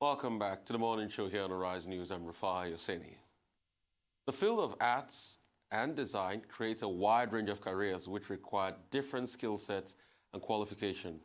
Welcome back to the morning show here on Arise News. I'm Rafai Hosseini. The field of arts and design creates a wide range of careers which require different skill sets and qualification.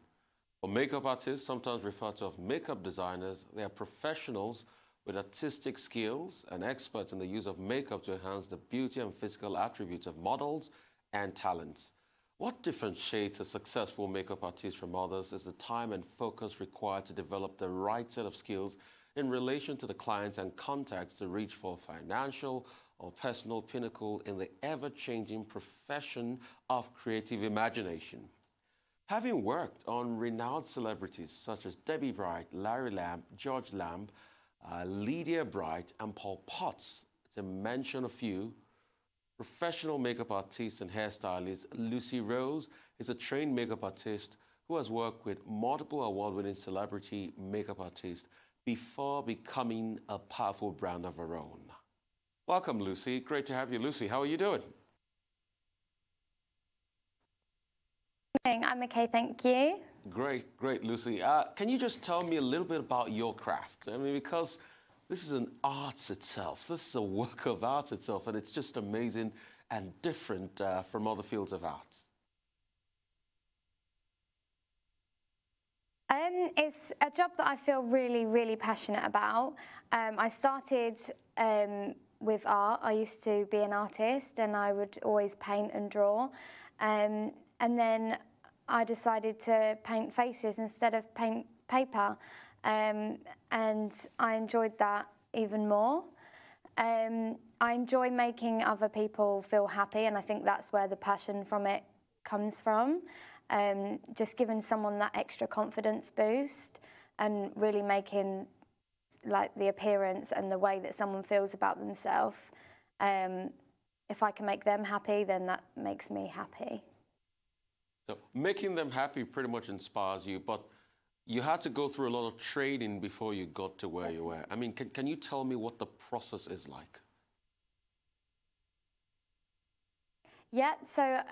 For makeup artists, sometimes referred to as makeup designers, they are professionals with artistic skills and experts in the use of makeup to enhance the beauty and physical attributes of models and talents. What differentiates a successful makeup artist from others is the time and focus required to develop the right set of skills in relation to the clients and contacts to reach for financial or personal pinnacle in the ever-changing profession of creative imagination. Having worked on renowned celebrities such as Debbie Bright, Larry Lamb, George Lamb, Lydia Bright, and Paul Potts, to mention a few, professional makeup artist and hairstylist Lucy Rose is a trained makeup artist who has worked with multiple award-winning celebrity makeup artists before becoming a powerful brand of her own. Welcome, Lucy. Great to have you. Lucy, how are you doing? I'm okay, thank you. Great, great, Lucy. Can you just tell me a little bit about your craft? I mean, because this is an art itself. This is a work of art itself, and it's just amazing and different from other fields of art. It's a job that I feel really, really passionate about. I started with art. I used to be an artist, and I would always paint and draw. And then I decided to paint faces instead of paint paper. And I enjoyed that even more. I enjoy making other people feel happy, and I think that's where the passion from it comes from. Just giving someone that extra confidence boost and really making like the appearance and the way that someone feels about themselves. If I can make them happy, then that makes me happy. So making them happy pretty much inspires you, but you had to go through a lot of training before you got to where you were. I mean, can you tell me what the process is like? Yeah, so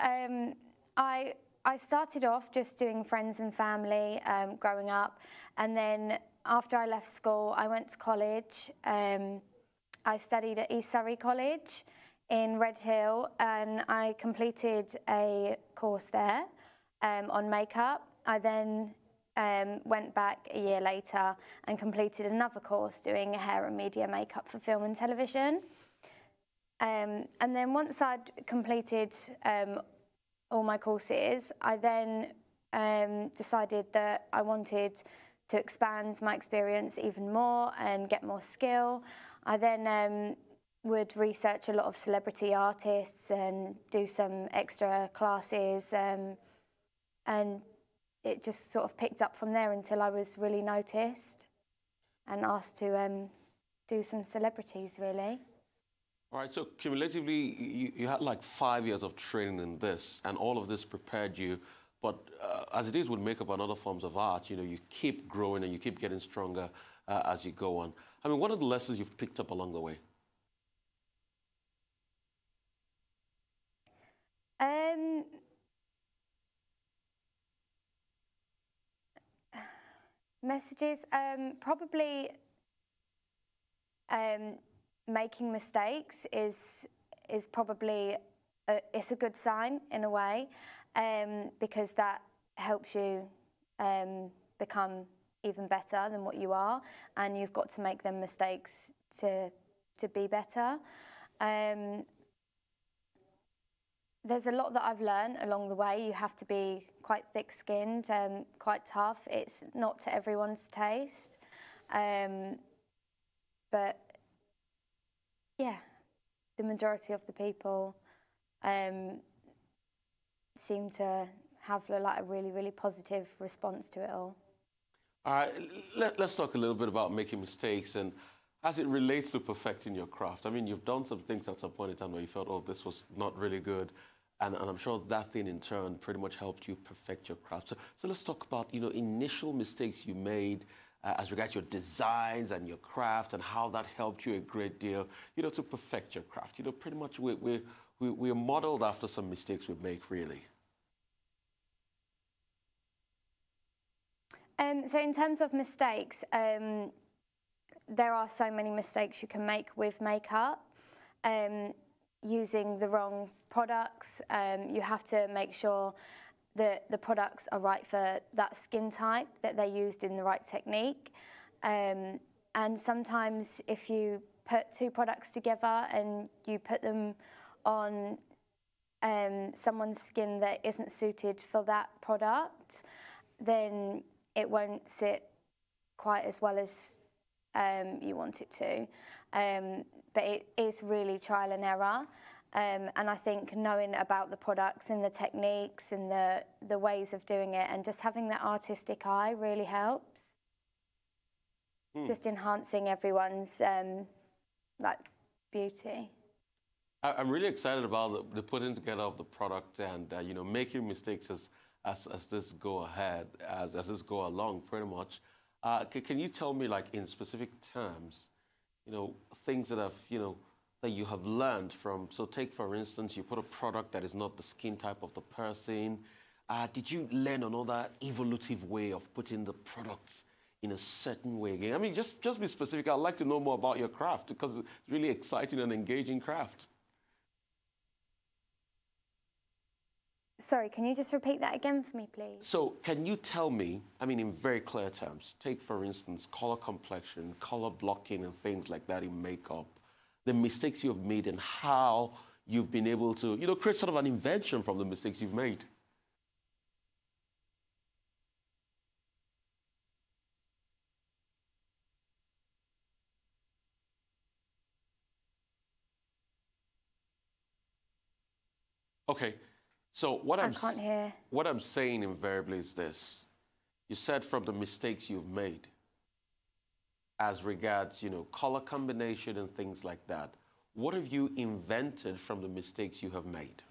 I started off just doing friends and family growing up, and then after I left school, I went to college. I studied at East Surrey College in Red Hill, and I completed a course there on makeup. I then went back a year later and completed another course doing hair and media makeup for film and television. And then once I'd completed all my courses, I then decided that I wanted to expand my experience even more and get more skill. I then would research a lot of celebrity artists and do some extra classes, and it just sort of picked up from there until I was really noticed and asked to do some celebrities, really. All right, so cumulatively, you had like 5 years of training in this, and all of this prepared you. But as it is with makeup and other forms of art, you know, you keep growing and you keep getting stronger as you go on. I mean, what are the lessons you've picked up along the way? Messages, probably making mistakes is probably it's a good sign in a way, because that helps you become even better than what you are, and you've got to make them mistakes to be better. There's a lot that I've learned along the way. You have to be quite thick-skinned and quite tough. It's not to everyone's taste. But yeah, the majority of the people seem to have like a really, really positive response to it all. All right, let's talk a little bit about making mistakes and as it relates to perfecting your craft. I mean, you've done some things at some point in time where you felt, oh, this was not really good. And I'm sure that thing in turn pretty much helped you perfect your craft. So let's talk about, you know, initial mistakes you made as regards your designs and your craft and how that helped you a great deal, you know, to perfect your craft. You know, pretty much we're modeled after some mistakes we make, really. So in terms of mistakes, there are so many mistakes you can make with makeup. Using the wrong products, you have to make sure that the products are right for that skin type, that they're used in the right technique. And sometimes if you put two products together and you put them on someone's skin that isn't suited for that product, then it won't sit quite as well as you want it to. But it is really trial and error. And I think knowing about the products and the techniques and the ways of doing it and just having that artistic eye really helps. Just enhancing everyone's like beauty. I'm really excited about the putting together of the product and you know, making mistakes as this go ahead, as this go along, pretty much. Can you tell me, like, in specific terms, you know, things that have, you know, that you have learned from? So take, for instance, you put a product that is not the skin type of the person. Did you learn another evolutive way of putting the products in a certain way again? I mean, just be specific. I'd like to know more about your craft because it's really exciting and engaging craft. Sorry, can you just repeat that again for me, please? So can you tell me, I mean, in very clear terms, take, for instance, color complexion, color blocking and things like that in makeup, the mistakes you've made and how you've been able to, you know, create sort of an invention from the mistakes you've made. Okay. So what I can't hear. What I'm saying invariably is this. You said from the mistakes you've made as regards, you know, color combination and things like that. What have you invented from the mistakes you have made?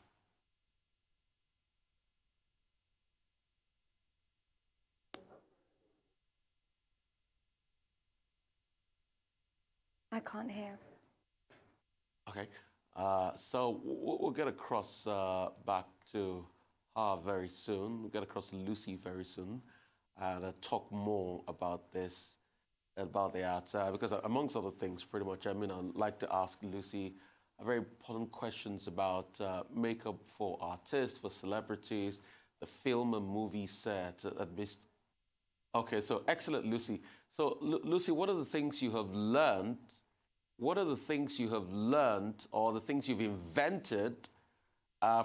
I can't hear. Okay. So we'll get across back to her very soon. We'll get across to Lucy very soon and talk more about this, about the arts. Because amongst other things, pretty much, I mean, I'd like to ask Lucy very important questions about makeup for artists, for celebrities, the film and movie set. Okay, so excellent, Lucy. So, Lucy, what are the things you have learned? What are the things you have learned or the things you've invented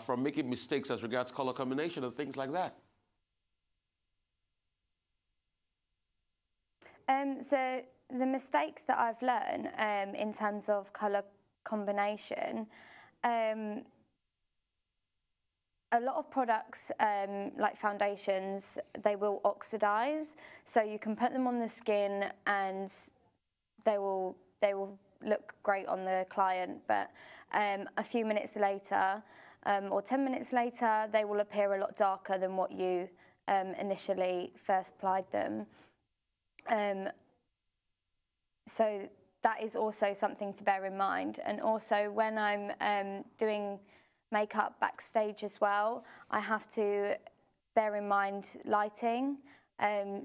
from making mistakes as regards color combination and things like that? So the mistakes that I've learned in terms of color combination, a lot of products like foundations, they will oxidize. So you can put them on the skin and they will look great on the client, but a few minutes later or 10 minutes later, they will appear a lot darker than what you initially first applied them. So that is also something to bear in mind. And also when I'm doing makeup backstage as well, I have to bear in mind lighting.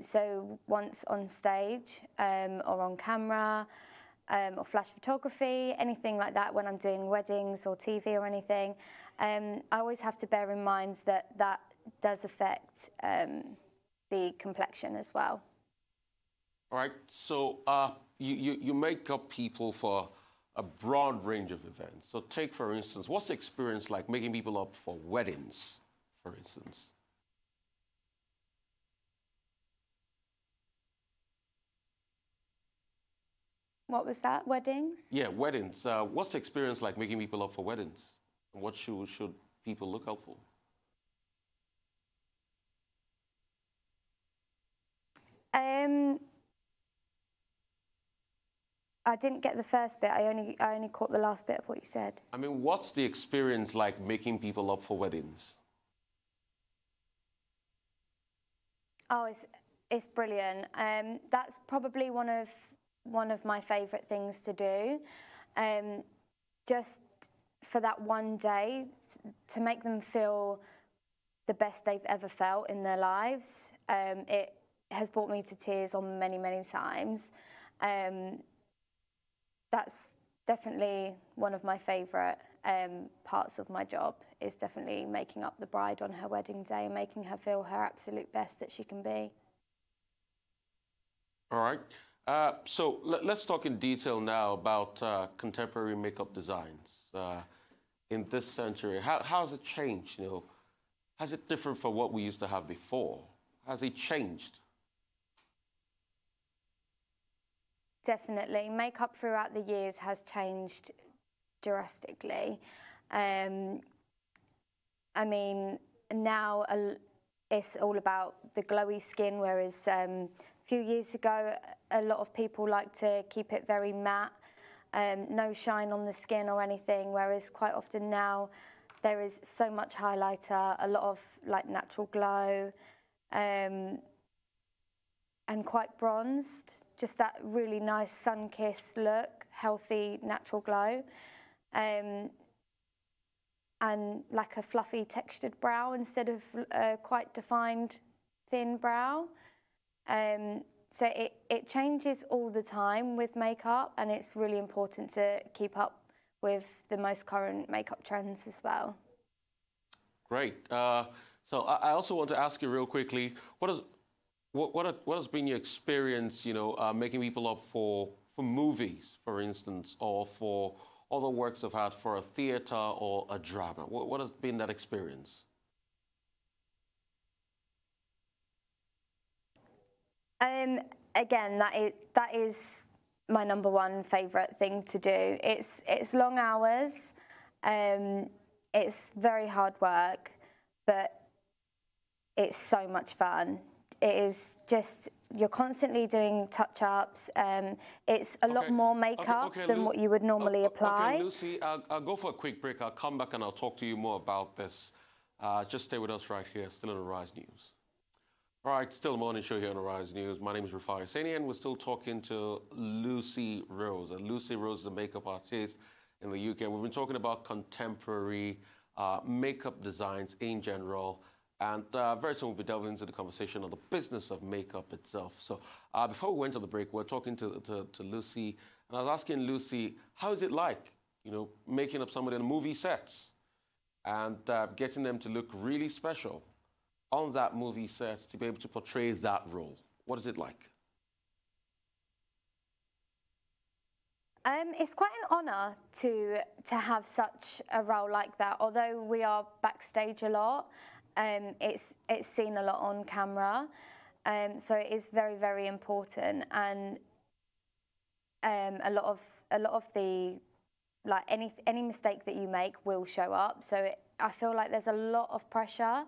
So once on stage or on camera, or flash photography, anything like that, when I'm doing weddings or TV or anything, I always have to bear in mind that that does affect the complexion as well. All right, so you make up people for a broad range of events. So take, for instance, what's the experience like making people up for weddings, for instance? What was that? Weddings? Yeah, weddings. What's the experience like making people up for weddings? And what should people look out for? I didn't get the first bit. I only caught the last bit of what you said. I mean, what's the experience like making people up for weddings? Oh, it's brilliant. That's probably one of my favourite things to do. Just for that one day, to make them feel the best they've ever felt in their lives. It has brought me to tears on many, many times. that's definitely one of my favourite parts of my job, is definitely making up the bride on her wedding day and making her feel her absolute best that she can be. All right. So let's talk in detail now about contemporary makeup designs in this century. How has it changed? You know, has it different from what we used to have before? Has it changed? Definitely. Makeup throughout the years has changed drastically. I mean, now it's all about the glowy skin, whereas a few years ago, a lot of people like to keep it very matte, no shine on the skin or anything, whereas quite often now there is so much highlighter, a lot of like natural glow, and quite bronzed, just that really nice sun-kissed look, healthy, natural glow. And like a fluffy textured brow instead of quite defined thin brow. So it changes all the time with makeup, and it's really important to keep up with the most current makeup trends as well. Great. So I also want to ask you real quickly, what has been your experience, you know, making people up for movies, for instance, or for other works of art, for a theater or a drama? What has been that experience? Again, that is my number one favourite thing to do. It's long hours, it's very hard work, but it's so much fun. It is just, you're constantly doing touch-ups. It's a lot more makeup than what you would normally apply. Okay, Lucy, I'll go for a quick break. I'll come back and I'll talk to you more about this. Just stay with us right here, still on Arise News. All right, still a morning show here on Arise News. My name is Rufai Hussaini, and we're still talking to Lucy Rose. Lucy Rose is a makeup artist in the UK. We've been talking about contemporary makeup designs in general. And very soon we'll be delving into the conversation on the business of makeup itself. So before we went on the break, we were talking to Lucy, and I was asking Lucy, how is it like, you know, making up somebody on movie sets and getting them to look really special on that movie set to be able to portray that role? What is it like? It's quite an honour to have such a role like that. Although we are backstage a lot, it's seen a lot on camera, so it is very, very important. And a lot of the, like, any mistake that you make will show up. So I feel like there's a lot of pressure,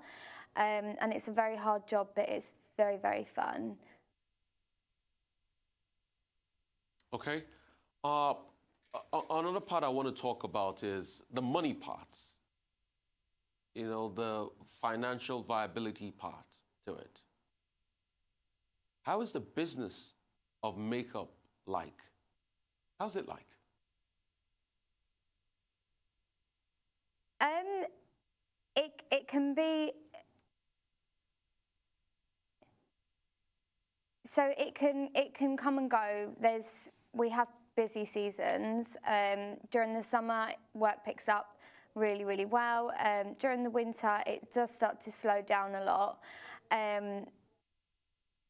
and it's a very hard job, but it's very, very fun. Okay. Another part I want to talk about is the money parts. You know, the financial viability part to it. How is the business of makeup like? How's it like? It can be. So it can come and go. We have busy seasons. During the summer, work picks up really, really well. During the winter, it does start to slow down a lot.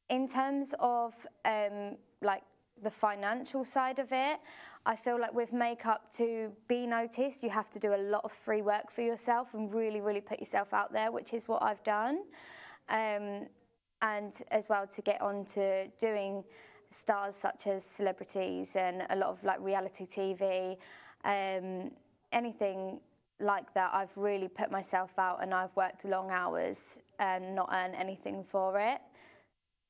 In terms of like the financial side of it, I feel like with makeup, to be noticed, you have to do a lot of free work for yourself and really, really put yourself out there, which is what I've done. And as well, to get on to doing stars such as celebrities and a lot of like reality TV, anything like that, I've really put myself out and I've worked long hours and not earned anything for it.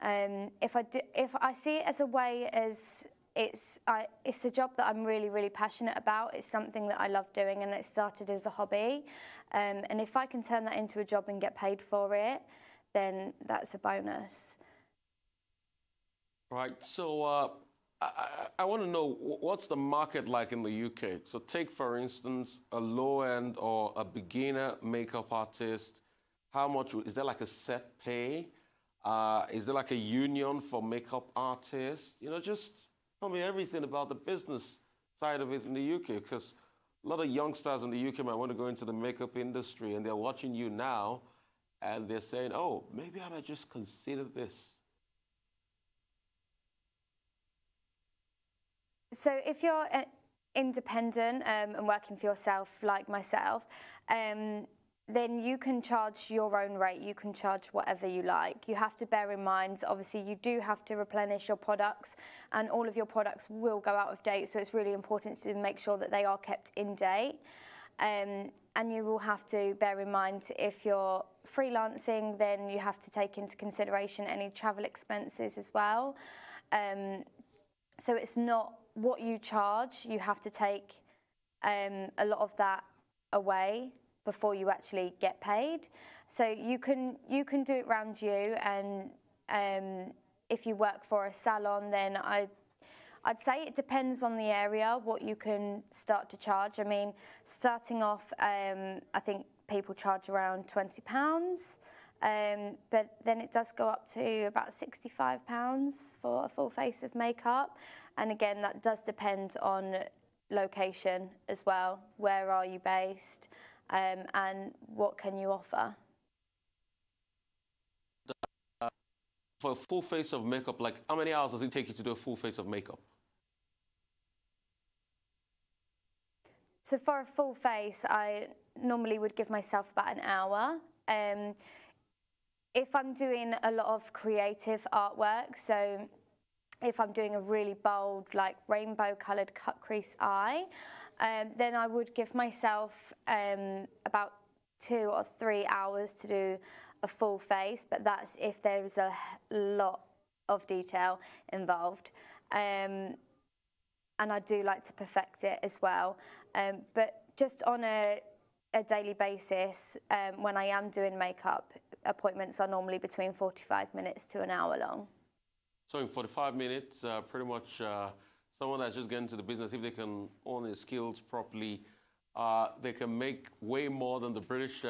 If I see it as a way, as it's a job that I'm really, really passionate about. It's something that I love doing, and it started as a hobby. And if I can turn that into a job and get paid for it, then that's a bonus. Right. So I want to know, what's the market like in the UK? So take, for instance, a low-end or a beginner makeup artist. How much, is there like a set pay? Is there like a union for makeup artists? You know, just tell me everything about the business side of it in the UK? Because a lot of youngsters in the UK might want to go into the makeup industry, and they're watching you now, and they're saying, oh, maybe I might just consider this. So if you're independent and working for yourself, like myself, then you can charge your own rate. You can charge whatever you like. You have to bear in mind, obviously, you do have to replenish your products, and all of your products will go out of date. So it's really important to make sure that they are kept in date. And you will have to bear in mind, if you're freelancing, then you have to take into consideration any travel expenses as well. So it's not what you charge. You have to take a lot of that away before you actually get paid. So you can do it around you, and if you work for a salon, then I'd say it depends on the area what you can start to charge. I mean, starting off, I think people charge around £20, but then it does go up to about £65 for a full face of makeup. And again, that does depend on location as well. Where are you based? And what can you offer? For a full face of makeup, like how many hours does it take you to do a full face of makeup? So for a full face, I normally would give myself about an hour. If I'm doing a lot of creative artwork, so if I'm doing a really bold, like rainbow coloured cut crease eye, then I would give myself about 2 or 3 hours to do a full face, but that's if there's a lot of detail involved. And I do like to perfect it as well. But just on a daily basis, when I am doing makeup, appointments are normally between 45 minutes to an hour long. So in 45 minutes, pretty much someone that's just getting into the business, if they can own their skills properly, they can make way more than the British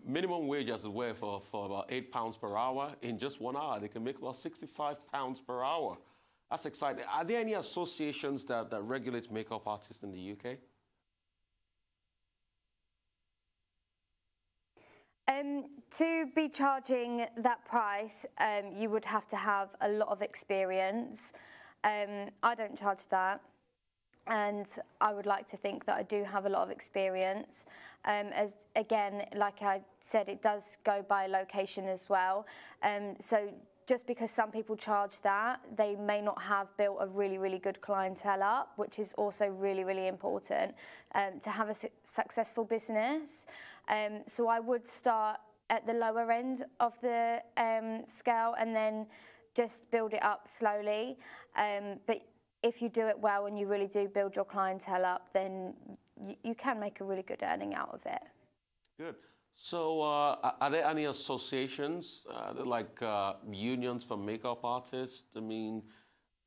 minimum wage, as it were, for about £8 per hour. In just 1 hour, they can make about £65 per hour. That's exciting. Are there any associations that regulate makeup artists in the UK? To be charging that price, you would have to have a lot of experience. I don't charge that, and I would like to think that I do have a lot of experience. As again, like I said, it does go by location as well. So just because some people charge that, they may not have built a really, really good clientele up, which is also really, really important to have a successful business. So I would start at the lower end of the scale and then just build it up slowly. But if you do it well and you really do build your clientele up, then you can make a really good earning out of it. Good. So are there any associations, like unions for makeup artists? I mean,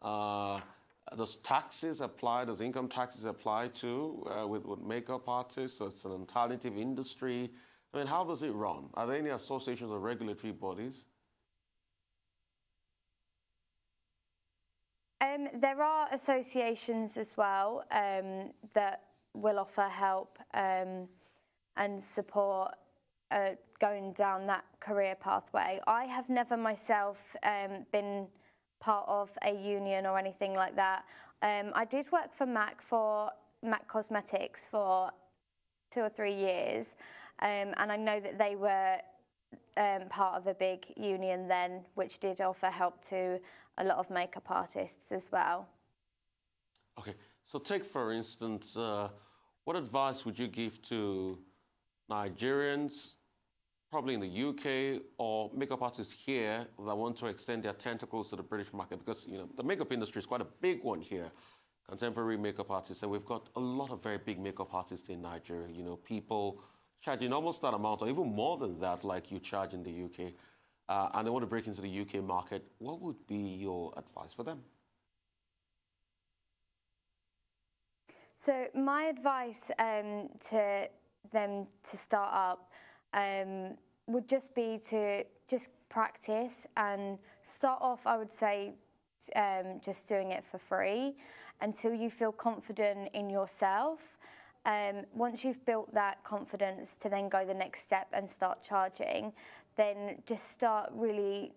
does taxes apply? Does income taxes apply too with makeup artists? So it's an alternative industry. I mean, how does it run? Are there any associations or regulatory bodies? There are associations as well that will offer help and support going down that career pathway. I have never myself been part of a union or anything like that. I did work for MAC Cosmetics for 2 or 3 years, and I know that they were part of a big union then, which did offer help to a lot of makeup artists as well. Okay, so take for instance, what advice would you give to Nigerians, probably in the UK, or makeup artists here that want to extend their tentacles to the British market? Because, you know, the makeup industry is quite a big one here, contemporary makeup artists, and we've got a lot of very big makeup artists in Nigeria. You know, people charging almost that amount or even more than that like you charge in the UK, and they want to break into the UK market. What would be your advice for them? So my advice to them to start up would just be to just practice and start off, I would say, just doing it for free. until you feel confident in yourself. Once you've built that confidence to then go the next step and start charging, then just start really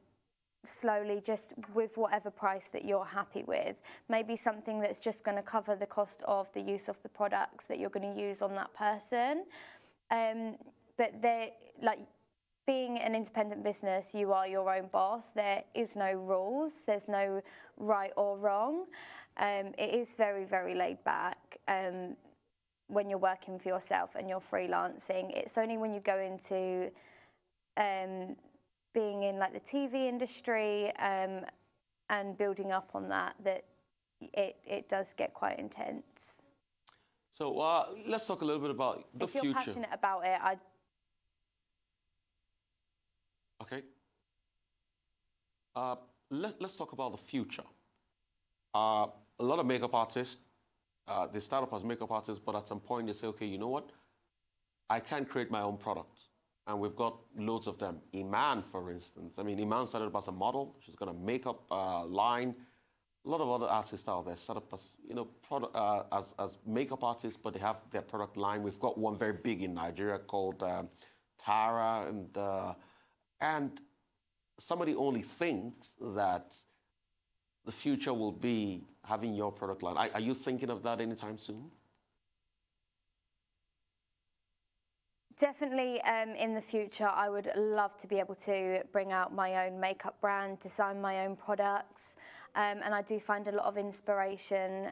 slowly, just with whatever price that you're happy with. Maybe something that's just going to cover the cost of the use of the products that you're going to use on that person. But like being an independent business, you are your own boss. There is no rules. There's no right or wrong. It is very, very laid back. When you're working for yourself and you're freelancing, it's only when you go into being in like the TV industry and building up on that it does get quite intense. So let's talk a little bit about the future. If you're passionate about it, Okay. Let's talk about the future. A lot of makeup artists, they start up as makeup artists, but at some point they say, okay, you know what? I can create my own products. And we've got loads of them. Iman, for instance. I mean, Iman started up as a model. She's got a makeup line. A lot of other artists out there start up as, as makeup artists, but they have their product line. We've got one very big in Nigeria called Tara. And somebody only thinks that the future will be having your product line. Are you thinking of that anytime soon? Definitely in the future, I would love to be able to bring out my own makeup brand, design my own products. And I do find a lot of inspiration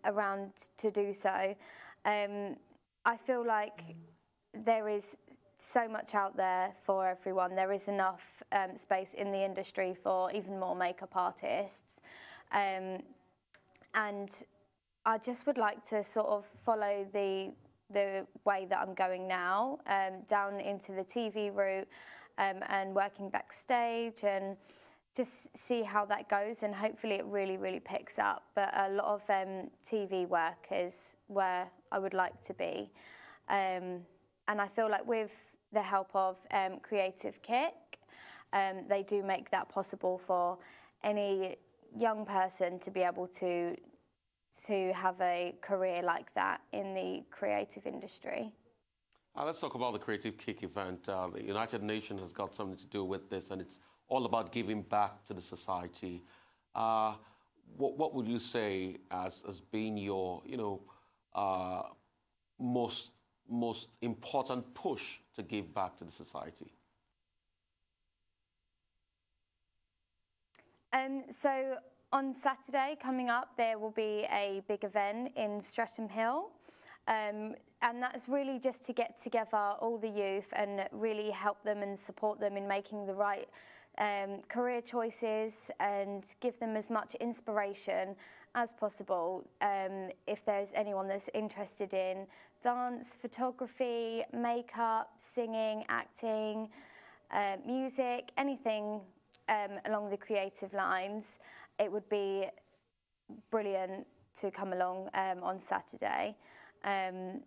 around to do so. I feel like there is so much out there for everyone. There is enough space in the industry for even more makeup artists. And I just would like to sort of follow the way that I'm going now, down into the TV route and working backstage and just see how that goes, and hopefully it really, really picks up. But a lot of TV work is where I would like to be. And I feel like with the help of Creative Kick, they do make that possible for any young person to be able to have a career like that in the creative industry. Let's talk about the Creative Kick event. The United Nations has got something to do with this, and it's all about giving back to the society. What would you say as being your, most important push to give back to the society? So on Saturday coming up, there will be a big event in Streatham Hill. And that's really just to get together all the youth and really help them and support them in making the right career choices and give them as much inspiration as possible. If there's anyone that's interested in dance, photography, makeup, singing, acting, music, anything along the creative lines, it would be brilliant to come along on Saturday. And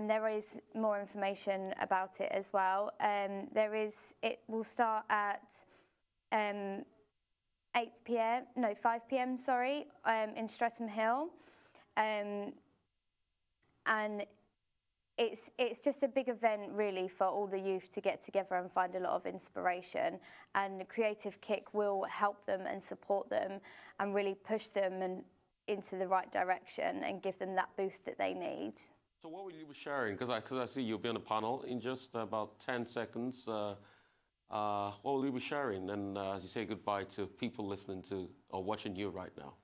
there is more information about it as well. It will start at 5 p.m. sorry, in Streatham Hill. And it's just a big event really for all the youth to get together and find a lot of inspiration. And Creative Kick will help them and support them and really push them into the right direction and give them that boost that they need. So what will you be sharing? Because I see you'll be on a panel in just about 10 seconds. What will you be sharing? And as you say goodbye to people listening to or watching you right now.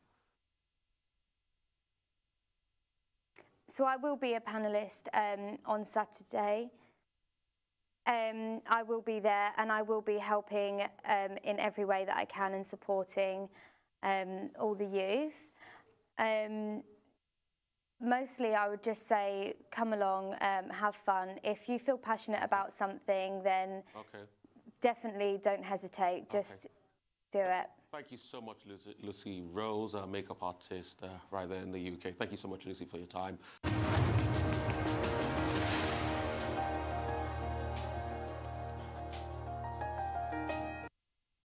So I will be a panellist on Saturday. I will be there and I will be helping in every way that I can and supporting all the youth. Mostly I would just say come along, have fun. If you feel passionate about something, then definitely don't hesitate, just do it. Thank you so much, Lucy Rose, a makeup artist right there in the UK. Thank you so much, Lucy, for your time.